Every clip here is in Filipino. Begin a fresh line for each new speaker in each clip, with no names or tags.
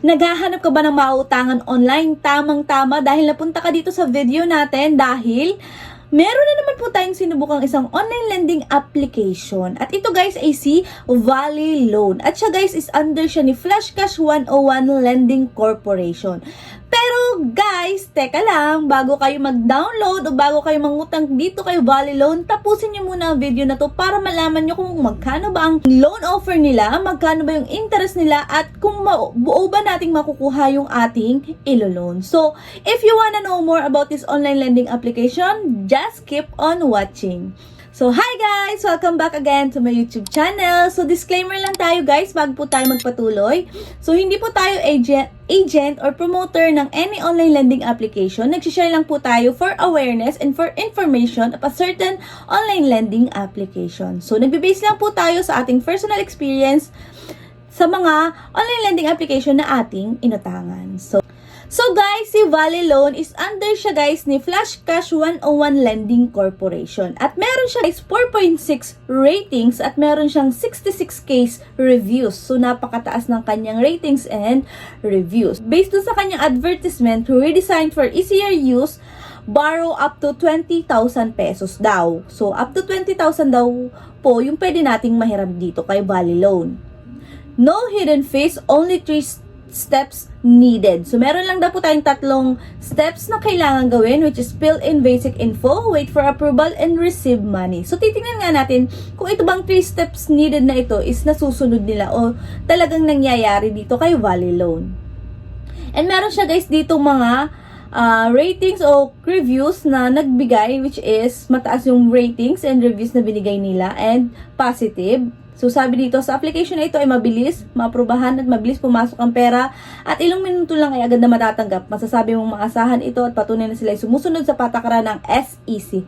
Naghahanap ka ba ng mauutangan online? Tamang-tama dahil napunta ka dito sa video natin dahil meron na naman po tayong sinubukang isang online lending application. At ito guys ay si Valley Loan. At siya guys is under siya ni Flashcash 101 Lending Corporation. Pero guys, teka lang, bago kayo mag-download o bago kayo mangutang dito kay Valley Loan, tapusin nyo muna ang video na to para malaman nyo kung magkano ba ang loan offer nila, magkano ba yung interest nila, at kung buo ba nating makukuha yung ating ilo-loan. So, if you wanna know more about this online lending application, just keep on watching. So, hi guys! Welcome back again to my YouTube channel. So, disclaimer lang tayo guys bago po tayo magpatuloy. So, hindi po tayo agent or promoter ng any online lending application. Nagsishare lang po tayo for awareness and for information of a certain online lending application. So, nagbibase lang po tayo sa ating personal experience sa mga online lending application na ating inutangan. So guys, si Valley Loan is under siya guys ni Flashcash 101 Lending Corporation. At meron siya guys 4.6 ratings at meron siyang 66 case reviews. So napakataas ng kanyang ratings and reviews. Based sa kanyang advertisement, redesigned for easier use, borrow up to 20,000 pesos daw. So up to 20,000 daw po yung pwede nating mahiram dito kay Valley Loan. No hidden fees, only 3 steps needed. So, meron lang daw po tayong 3 steps na kailangan gawin, which is fill in basic info, wait for approval, and receive money. So, titingnan nga natin kung ito bang 3 steps needed na ito is nasusunod nila o talagang nangyayari dito kay Valley Loan. And meron siya guys dito mga ratings o reviews na nagbigay, which is mataas yung ratings and reviews na binigay nila and positive. So, sabi dito, sa application na ito ay mabilis, maaprubahan at mabilis pumasok ang pera at ilang minuto lang ay agad na matatanggap. Masasabi mong maasahan ito at patunay na sila ay sumusunod sa patakaran ng SEC.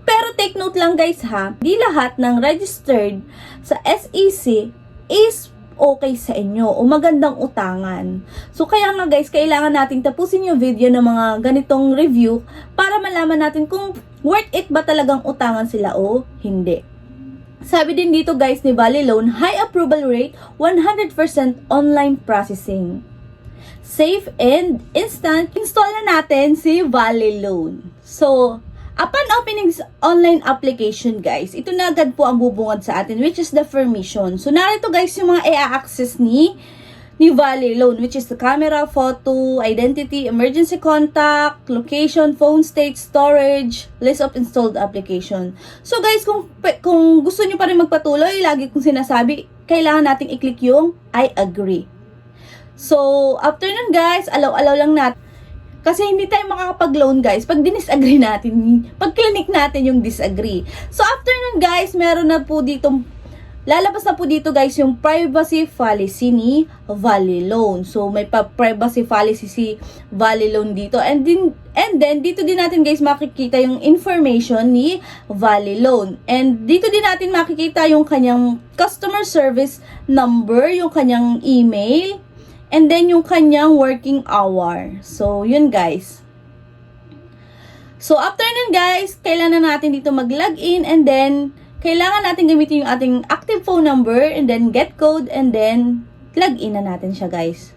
Pero take note lang guys ha, di lahat ng registered sa SEC is okay sa inyo o magandang utangan. So, kaya nga guys, kailangan natin tapusin yung video ng mga ganitong review para malaman natin kung worth it ba talagang utangan sila o hindi. Sabi din dito guys ni Valley Loan, high approval rate, 100% online processing. Safe and instant. Install na natin si Valley Loan. So, upon opening this online application guys, ito na agad po ang bubungad sa atin, which is the permission. So, narito guys yung mga i-access ni Valley Loan, which is the camera, photo, identity, emergency contact, location, phone state, storage, list of installed application. So guys, kung gusto nyo pa rin magpatuloy, lagi kong sinasabi, kailangan nating i-click yung I agree. So, after nun guys, allow lang natin. Kasi hindi tayo makakapag-loan guys pag disagree natin, pag click natin yung disagree. So, after nun guys, meron na po ditong lalabas na po dito guys yung privacy policy ni Valley Loan. So, may privacy policy si Valley Loan dito. And then, dito din natin guys makikita yung information ni Valley Loan. And dito din natin makikita yung kanyang customer service number, yung kanyang email, and then yung kanyang working hour. So, yun guys. So, after nun guys, kailangan natin dito mag-login and then kailangan natin gamitin yung ating active phone number and then get code and then log in na natin siya guys.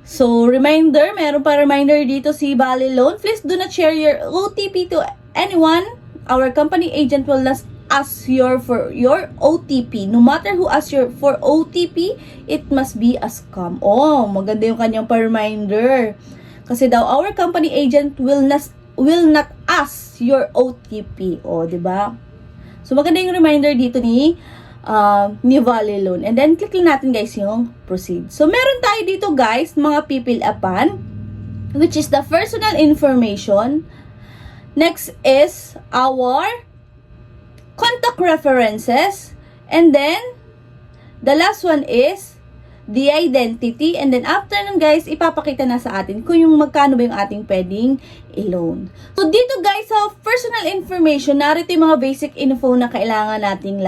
So, reminder, meron pa reminder dito si Valley Loan. Please do not share your OTP to anyone. Our company agent will not ask for your OTP. No matter who asks for OTP, it must be a scam. Oh, maganda yung kanyang pa-reminder. Kasi daw, our company agent will not ask your OTP. Oh, di ba? So, maganda yung reminder dito ni Valley Loan. And then, click lang natin guys yung proceed. So, meron tayo dito guys, mga pipil-upan, which is the personal information. Next is our contact references. And then, the last one is the identity. And then, after nun guys, ipapakita na sa atin kung yung magkano ba yung ating pwedeng i-loan. So, dito guys, sa personal information, narito yung mga basic info na kailangan nating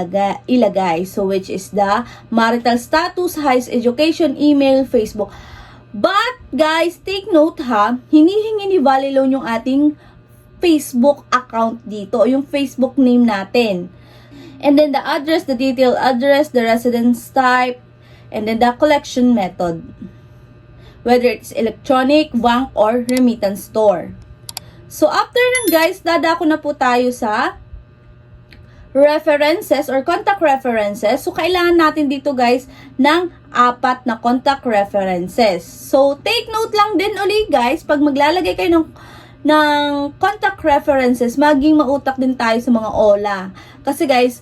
ilagay. So, which is the marital status, highest education, email, Facebook. But, guys, take note ha, hinihingi ni Valley Loan yung ating Facebook account dito, yung Facebook name natin. And then, the address, the detailed address, the residence type, and then the collection method. So, yun guys. So, after nun guys, kailangan natin dito mag-login and then kailangan natin gamitin yung ating active phone number and then get code and then log in na natin siya guys. whether it's electronic, bank, or remittance store. So, after nun guys, dadako na po tayo sa references or contact references. So, kailangan natin dito guys ng 4 na contact references. So, take note lang din uli guys, pag maglalagay kayo ng contact references, maging mautak din tayo sa mga OLA. Kasi guys,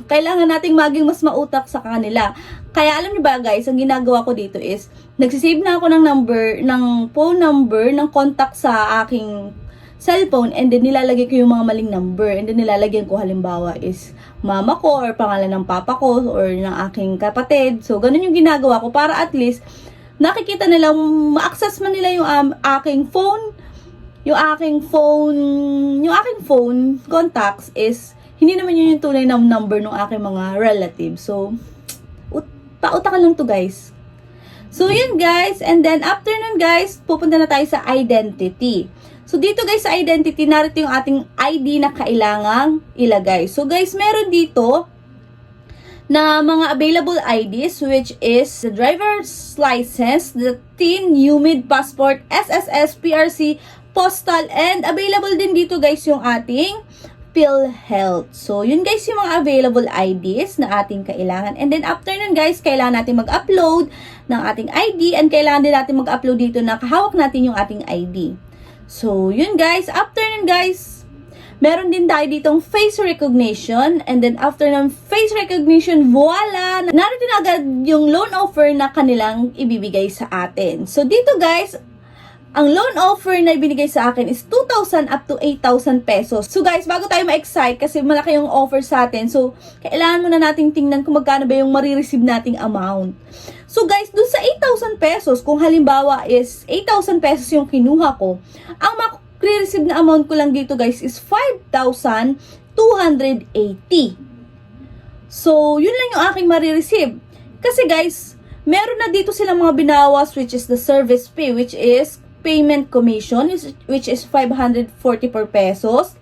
kailangan nating maging mas mautak sa kanila. Kaya alam niyo ba guys, ang ginagawa ko dito is, nagsisave na ako ng phone number, ng contact sa aking cellphone, and then nilalagay ko yung mga maling number, and then nilalagyan ko halimbawa is mama ko, or pangalan ng papa ko, or ng aking kapatid. So, ganun yung ginagawa ko para at least nakikita nila, ma-access man nila yung aking phone contacts is hindi naman yun yung tunay na number ng aking mga relatives. So, pautakan lang to guys. So, yun guys. And then, after nun guys, pupunta na tayo sa identity. So, dito guys sa identity, narito yung ating ID na kailangang ilagay. So, guys, meron dito na mga available IDs, which is the driver's license, the TIN, UMID, passport, SSS, PRC, postal, and available din dito guys yung ating PhilHealth. So, yun guys yung mga available IDs na ating kailangan. And then, after nun guys, kailangan natin mag-upload ng ating ID, and kailangan din natin mag-upload dito na kahawak natin yung ating ID. So, yun guys. After nun guys, meron din tayo ditong face recognition, and then after ng face recognition, voila! Narito na agad yung loan offer na kanilang ibibigay sa atin. So, dito guys, ang loan offer na ibinigay sa akin is 2,000 up to 8,000 pesos. So guys, bago tayo ma-excite kasi malaki yung offer sa atin, so kailangan muna nating tingnan kung magkano ba yung marireceive nating amount. So guys, dun sa 8,000 pesos, kung halimbawa is 8,000 pesos yung kinuha ko, ang makre-receive na amount ko lang dito guys is 5,280. So, yun lang yung aking marireceive. Kasi guys, meron na dito silang mga binawas, which is the service fee, which is payment commission, which is 544 pesos.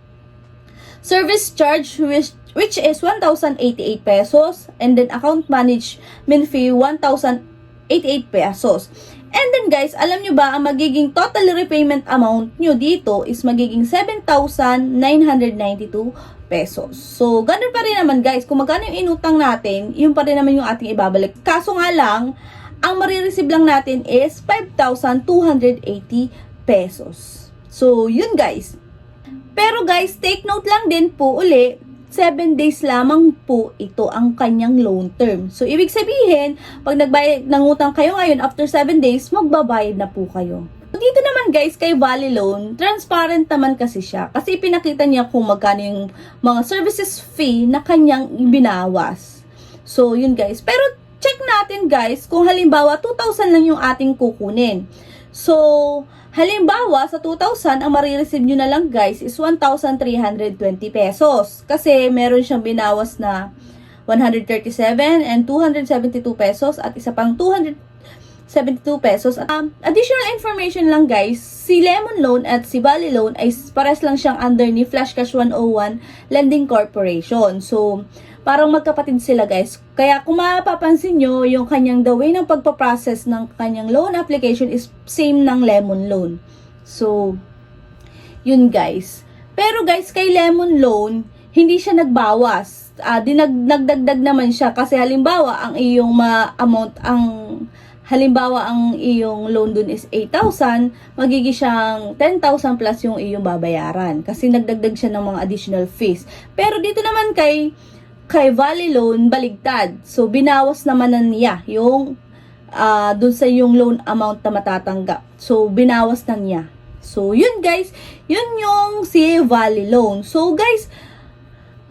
Service charge, which is 1,088 pesos. And then account management fee, 1,088 pesos. And then guys, alam nyo ba, ang magiging total repayment amount nyo dito is magiging 7,992 pesos. So, ganun pa rin naman guys, kung magkano yung inutang natin, yun pa rin naman yung ating ibabalik. Kaso nga lang, ang marireceive lang natin is 5,280 pesos. So, yun guys. Pero guys, take note lang din po uli, 7 days lamang po ito ang kanyang loan term. So, ibig sabihin, pag nagbayad ng utang kayo ngayon, after 7 days, magbabayad na po kayo. Dito naman guys, kay Valley Loan, transparent naman kasi siya. Kasi pinakita niya kung magkano yung mga services fee na kanyang binawas. So, yun guys. Pero, check natin guys, kung halimbawa 2,000 lang yung ating kukunin. So, halimbawa sa 2,000, ang marireceive nyo na lang guys is 1,320 pesos. Kasi meron siyang binawas na 137 and 272 pesos at isa pang 272 pesos. Additional information lang guys, si Lemon Loan at si Valley Loan ay pares lang siyang under ni Flash Cash 101 Lending Corporation. So, parang magkapatid sila guys. Kaya kung mapapansin nyo, yung kanyang the way ng pagpaprocess ng kanyang loan application is same ng Lemon Loan. So, yun guys. Pero guys, kay Lemon Loan, hindi siya nagbawas. Nagdagdag naman siya kasi halimbawa, ang iyong halimbawa ang iyong loan dun is 8,000, magiging siyang 10,000 plus yung iyong babayaran. Kasi nagdagdag siya ng mga additional fees. Pero dito naman kay Valley Loan, baligtad. So, binawas naman na niya yung dun sa yung loan amount na matatanggap. So, binawas na niya. So, yun guys, yun yung si Valley Loan. So, guys,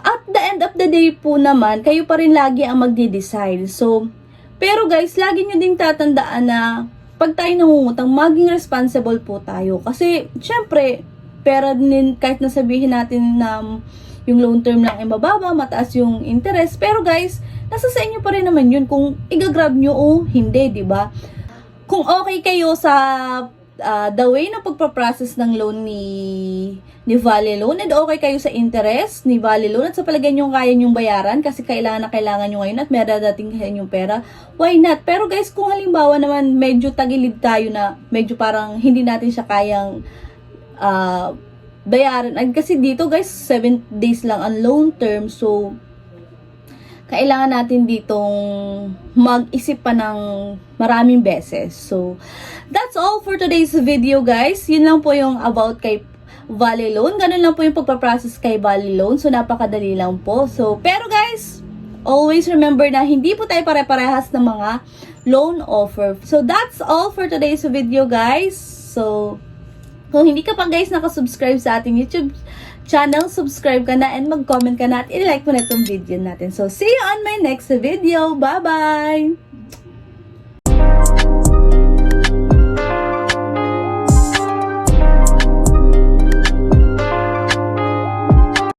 at the end of the day po naman, kayo pa rin lagi ang magde-decide. So, pero guys, lagi nyo ding tatandaan na pag tayo nangungutang, maging responsible po tayo. Kasi, syempre, pera din, kahit nasabihin natin na yung loan term lang ay mababa, mataas yung interest. Pero guys, nasa sa inyo pa rin naman yun kung i-grab nyo o hindi, di ba? Kung okay kayo sa the way na pagpaprocess ng loan ni Valley Loan, and okay kayo sa interest ni Valley Loan at sa palagay nyo kaya nyong bayaran kasi kailangan na kailangan nyo ngayon at may dadating sa inyong pera, why not? Pero guys, kung halimbawa naman medyo tagilid tayo na medyo parang hindi natin siya kayang bayaran, kasi dito guys 7 days lang ang loan term, so kailangan natin ditong mag-isip pa ng maraming beses. So, that's all for today's video, guys. Yun lang po yung about kay Valley Loan. Ganun lang po yung pagpaprocess kay Valley Loan. So, napakadali lang po. So, pero guys, always remember na hindi po tayo pare-parehas ng mga loan offer. So, that's all for today's video, guys. So, kung hindi ka pa guys nakasubscribe sa ating YouTube channel, subscribe ka na and mag-comment ka na at i-like mo na itong video natin. So, see you on my next video. Bye-bye!